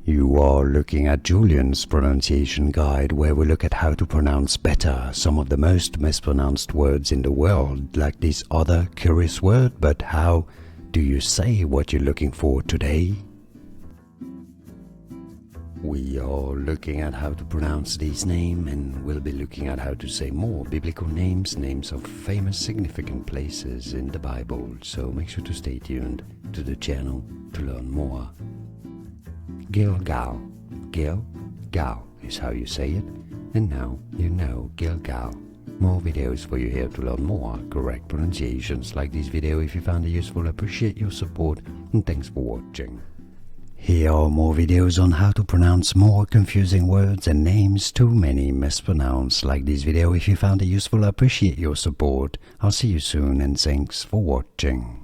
You are looking at Julian's pronunciation guide, where we look at how to pronounce better some of the most mispronounced words in the world, like this other curious word. But how do you say what you're looking for today? We are looking at how to pronounce this name, and we'll be looking at how to say more biblical names, names of famous significant places in the Bible. So make sure to stay tuned to the channel to learn more. Gilgal. Gilgal is how you say it, and now you know Gilgal. More videos for you here to learn more correct pronunciations. Like this video if you found it useful. Appreciate your support, and thanks for watching. Here are more videos on how to pronounce more confusing words and names too many mispronounced. Like this video if you found it useful. Appreciate your support. I'll see you soon, and thanks for watching.